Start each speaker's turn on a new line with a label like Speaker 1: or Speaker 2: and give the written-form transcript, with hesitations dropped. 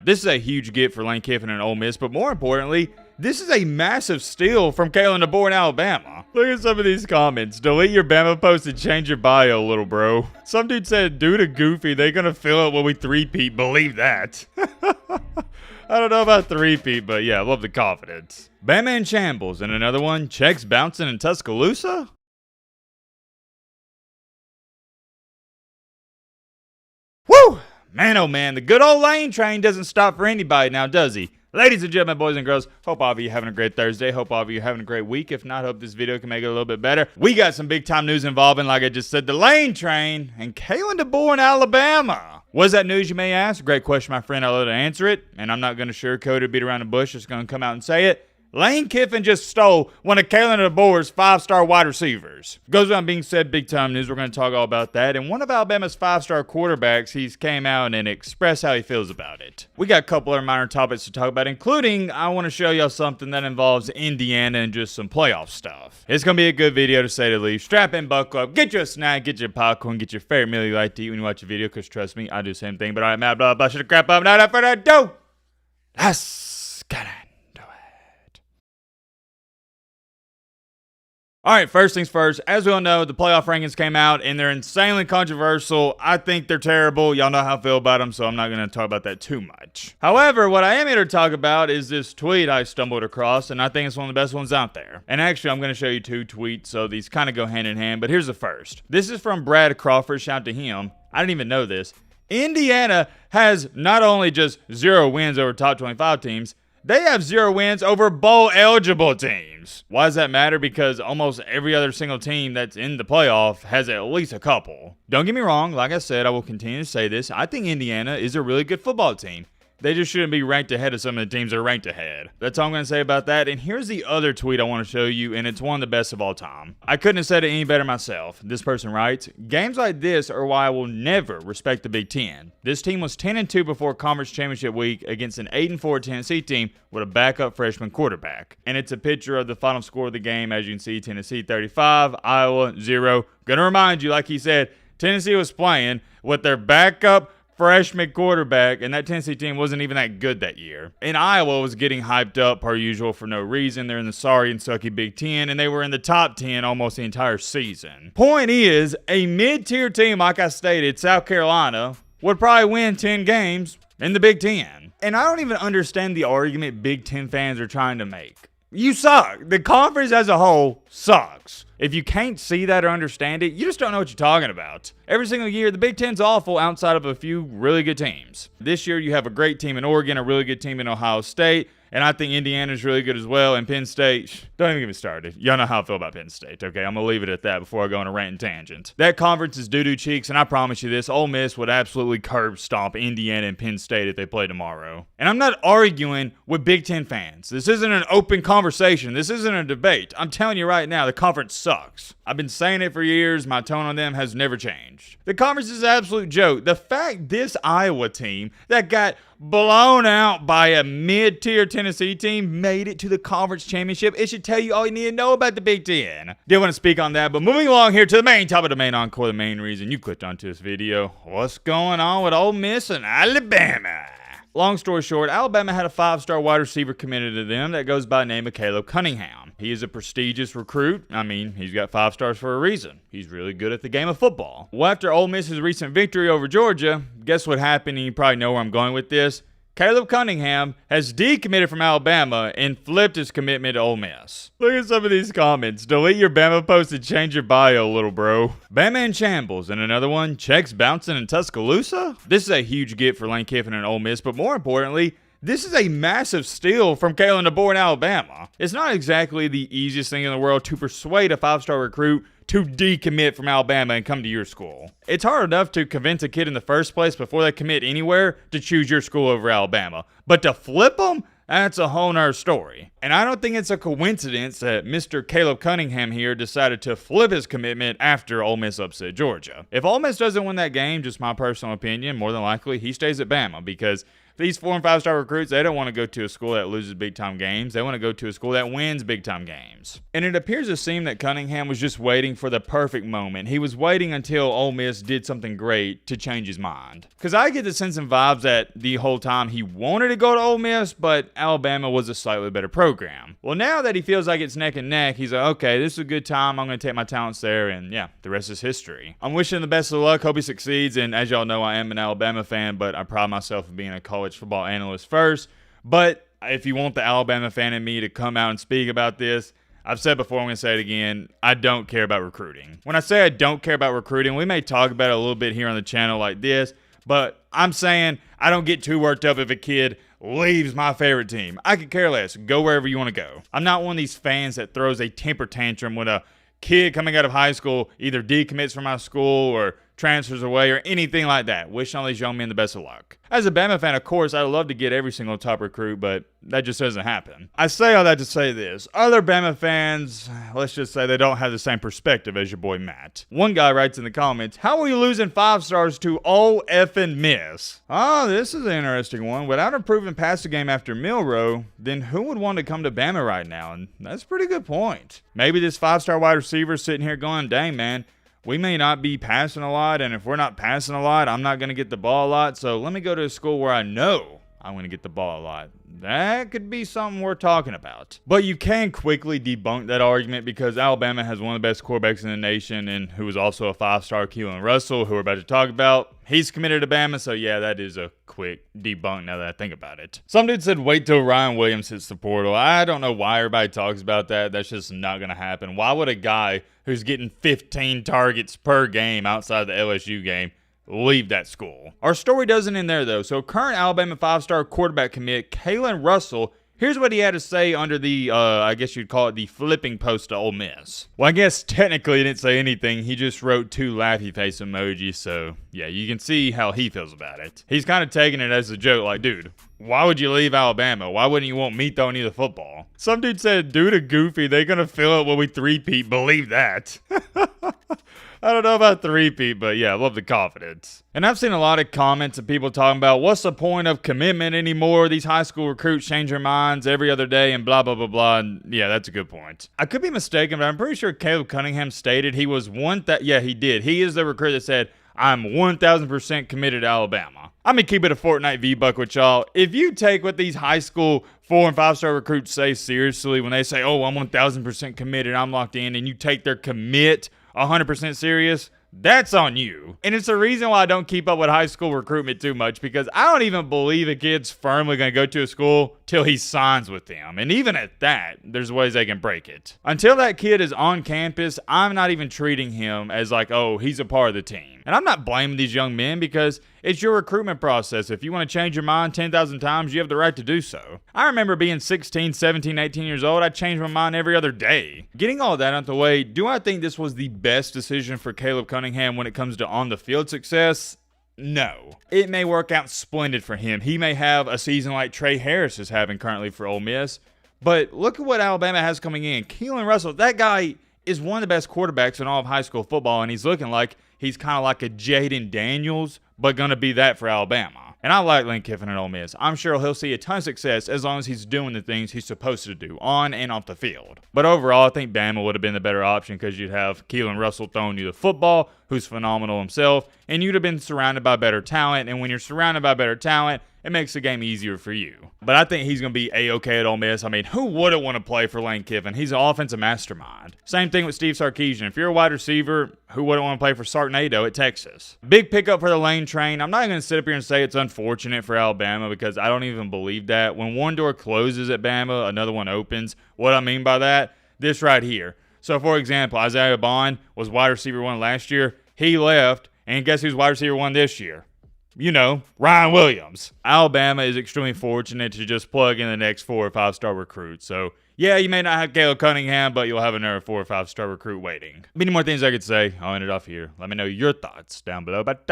Speaker 1: This is a huge get for Lane Kiffin and Ole Miss, but more importantly, this is a massive steal from Kalen DeBoer in Alabama. Look at some of these comments. Delete your Bama post and change your bio, little bro. Some dude said, due to Goofy, they're going to fill it when we three-peat. Believe that. I don't know about three-peat, but yeah, I love the confidence. Bama in shambles, and another one, checks bouncing in Tuscaloosa? Woo! Man, oh man, the good old Lane train doesn't stop for anybody now, does he? Ladies and gentlemen, boys and girls, hope all of you are having a great Thursday. Hope all of you are having a great week. If not, hope this video can make it a little bit better. We got some big time news involving, like I just said, the Lane train and Kalen DeBoer in Alabama. What is that news, you may ask? Great question, my friend. I'll let her answer it. And I'm not going to sugarcoat it, beat around the bush. Just going to come out and say it. Lane Kiffin just stole one of Kalen DeBoer's 5-star wide receivers. Goes without being said, big time news. We're going to talk all about that. And one of Alabama's 5-star quarterbacks, he's came out and expressed how he feels about it. We got a couple other minor topics to talk about, including I want to show y'all something that involves Indiana and just some playoff stuff. It's going to be a good video to say the least. Strap in, buckle up, get you a snack, get your popcorn, get your favorite meal you like to eat when you watch a video, because trust me, I do the same thing. But all right, man, blah, blah, shut the crap up. Now, without further ado, let's get it. All right, first things first, as we all know, the playoff rankings came out, and they're insanely controversial. I think they're terrible. Y'all know how I feel about them, so I'm not going to talk about that too much. However, what I am here to talk about is this tweet I stumbled across, and I think it's one of the best ones out there. And actually, I'm going to show you two tweets, so these kind of go hand in hand, but here's the first. This is from Brad Crawford. Shout out to him. I didn't even know this. Indiana has not only just 0 wins over top 25 teams, they have 0 wins over bowl-eligible teams. Why does that matter? Because almost every other single team that's in the playoff has at least a couple. Don't get me wrong. Like I said, I will continue to say this. I think Indiana is a really good football team. They just shouldn't be ranked ahead of some of the teams that are ranked ahead. That's all I'm going to say about that. And here's the other tweet I want to show you, and it's one of the best of all time. I couldn't have said it any better myself. This person writes, games like this are why I will never respect the Big Ten. This team was 10-2 before conference championship week against an 8-4 Tennessee team with a backup freshman quarterback. And it's a picture of the final score of the game. As you can see, Tennessee 35, Iowa 0. Gonna remind you, like he said, Tennessee was playing with their backup freshman quarterback, and that Tennessee team wasn't even that good that year. And Iowa was getting hyped up per usual for no reason. They're in the sorry and sucky Big Ten, and they were in the top 10 almost the entire season. Point is, a mid-tier team, like I stated, South Carolina, would probably win 10 games in the Big Ten. And I don't even understand the argument Big Ten fans are trying to make. You suck. The conference as a whole sucks. If you can't see that or understand it, you just don't know what you're talking about. Every single year, the Big Ten's awful outside of a few really good teams. This year, you have a great team in Oregon, a really good team in Ohio State, and I think Indiana's really good as well. And Penn State, don't even get me started. Y'all know how I feel about Penn State, okay? I'm going to leave it at that before I go on a rant and tangent. That conference is doo-doo cheeks, and I promise you this, Ole Miss would absolutely curb stomp Indiana and Penn State if they play tomorrow. And I'm not arguing with Big Ten fans. This isn't an open conversation. This isn't a debate. I'm telling you right now, the conference sucks. I've been saying it for years. My tone on them has never changed. The conference is an absolute joke. The fact this Iowa team that got blown out by a mid-tier Tennessee team made it to the conference championship, it should tell you all you need to know about the Big Ten. Didn't want to speak on that, but moving along here to the main topic, the main encore, the main reason you clicked onto this video. What's going on with Ole Miss and Alabama? Long story short, Alabama had a 5-star wide receiver committed to them that goes by the name of Cunningham. He is a prestigious recruit. I mean, he's got 5 stars for a reason. He's really good at the game of football. Well, after Ole Miss's recent victory over Georgia, guess what happened? And you probably know where I'm going with this. Cunningham has decommitted from Alabama and flipped his commitment to Ole Miss. Look at some of these comments. Delete your Bama post and change your bio, little bro. Bama in shambles, and another one, checks bouncing in Tuscaloosa? This is a huge get for Lane Kiffin and Ole Miss, but more importantly, this is a massive steal from Kalen DeBoer in Alabama. It's not exactly the easiest thing in the world to persuade a 5-star recruit to decommit from Alabama and come to your school. It's hard enough to convince a kid in the first place before they commit anywhere to choose your school over Alabama. But to flip them? That's a whole nother story. And I don't think it's a coincidence that Mr. Cunningham here decided to flip his commitment after Ole Miss upset Georgia. If Ole Miss doesn't win that game, just my personal opinion, more than likely he stays at Bama, because These 4 and 5 star recruits, they don't want to go to a school that loses big time games. They want to go to a school that wins big time games. And it appears to seem that Cunningham was just waiting for the perfect moment. He was waiting until Ole Miss did something great to change his mind. Because I get the sense and vibes that the whole time he wanted to go to Ole Miss, but Alabama was a slightly better program. Well, now that he feels like it's neck and neck, he's like, okay, this is a good time. I'm going to take my talents there, and yeah, the rest is history. I'm wishing him the best of luck. Hope he succeeds. And as y'all know, I am an Alabama fan, but I pride myself of being a college football analyst first. But if you want the Alabama fan in me to come out and speak about this, I've said before, I'm going to say it again, I don't care about recruiting. When I say I don't care about recruiting, we may talk about it a little bit here on the channel like this, but I'm saying I don't get too worked up if a kid leaves my favorite team. I could care less. Go wherever you want to go. I'm not one of these fans that throws a temper tantrum when a kid coming out of high school either decommits from my school or transfers away or anything like that. Wishing all these young men the best of luck. As a Bama fan, of course, I'd love to get every single top recruit, but that just doesn't happen. I say all that to say this. Other Bama fans, let's just say they don't have the same perspective as your boy Matt. One guy writes in the comments, how are you losing 5 stars to Ole Effin Miss? Oh, this is an interesting one. Without a proven passing game after Milroe, then who would want to come to Bama right now? And that's a pretty good point. Maybe this 5-star wide receiver sitting here going, dang, man, we may not be passing a lot, and if we're not passing a lot, I'm not going to get the ball a lot, so let me go to a school where I know I'm going to get the ball a lot. That could be something we're talking about. But you can quickly debunk that argument because Alabama has one of the best quarterbacks in the nation and who is also a 5-star, Keelan Russell, who we're about to talk about. He's committed to Bama, so yeah, that is a quick debunk now that I think about it. Some dude said wait till Ryan Williams hits the portal. I don't know why everybody talks about that. That's just not going to happen. Why would a guy who's getting 15 targets per game outside the LSU game leave that school? Our story doesn't end there, though. So current Alabama 5-star quarterback commit, Keelan Russell, here's what he had to say under the, I guess you'd call it the flipping post to Ole Miss. Well, I guess technically he didn't say anything. He just wrote 2 laughy face emojis. So yeah, you can see how he feels about it. He's kind of taking it as a joke, like, dude, why would you leave Alabama? Why wouldn't you want me throwing you the football? Some dude said, due to Goofy, they're going to fill it when we 3-peat. Believe that. I don't know about 3-peat, but yeah, I love the confidence. And I've seen a lot of comments of people talking about what's the point of commitment anymore? These high school recruits change their minds every other day and blah, blah, blah, blah. And yeah, that's a good point. I could be mistaken, but I'm pretty sure Caleb Cunningham stated he was yeah, he did. He is the recruit that said, I'm 1,000% committed to Alabama. I'm going to keep it a Fortnite V-Buck with y'all. If you take what these high school 4 and 5-star recruits say seriously when they say, oh, I'm 1,000% committed, I'm locked in, and you take their commit 100% serious, that's on you. And it's the reason why I don't keep up with high school recruitment too much, because I don't even believe a kid's firmly going to go to a school till he signs with them. And even at that, there's ways they can break it. Until that kid is on campus, I'm not even treating him as like, oh, he's a part of the team. And I'm not blaming these young men because it's your recruitment process. If you want to change your mind 10,000 times, you have the right to do so. I remember being 16, 17, 18 years old. I changed my mind every other day. Getting all that out the way, do I think this was the best decision for Caleb Cunningham when it comes to on-the-field success? No. It may work out splendid for him. He may have a season like Trey Harris is having currently for Ole Miss. But look at what Alabama has coming in. Keelan Russell, that guy is one of the best quarterbacks in all of high school football, and he's looking like he's kind of like a Jaden Daniels, but going to be that for Alabama. And I like Lane Kiffin at Ole Miss. I'm sure he'll see a ton of success as long as he's doing the things he's supposed to do on and off the field. But overall, I think Bama would have been the better option because you'd have Keelan Russell throwing you the football, who's phenomenal himself, and you'd have been surrounded by better talent. And when you're surrounded by better talent, it makes the game easier for you. But I think he's going to be A-okay at Ole Miss. I mean, who wouldn't want to play for Lane Kiffin? He's an offensive mastermind. Same thing with Steve Sarkisian. If you're a wide receiver, who wouldn't want to play for Sarknado at Texas? Big pickup for the Lane train. I'm not going to sit up here and say it's unfortunate for Alabama because I don't even believe that. When one door closes at Bama, another one opens. What I mean by that? This right here. So, for example, Isaiah Bond was wide receiver 1 last year. He left, and guess who's wide receiver 1 this year? You know, Ryan Williams. Alabama is extremely fortunate to just plug in the next 4 or 5-star recruit. So, yeah, you may not have Caleb Cunningham, but you'll have another 4 or 5-star recruit waiting. Many more things I could say. I'll end it off here. Let me know your thoughts down below. But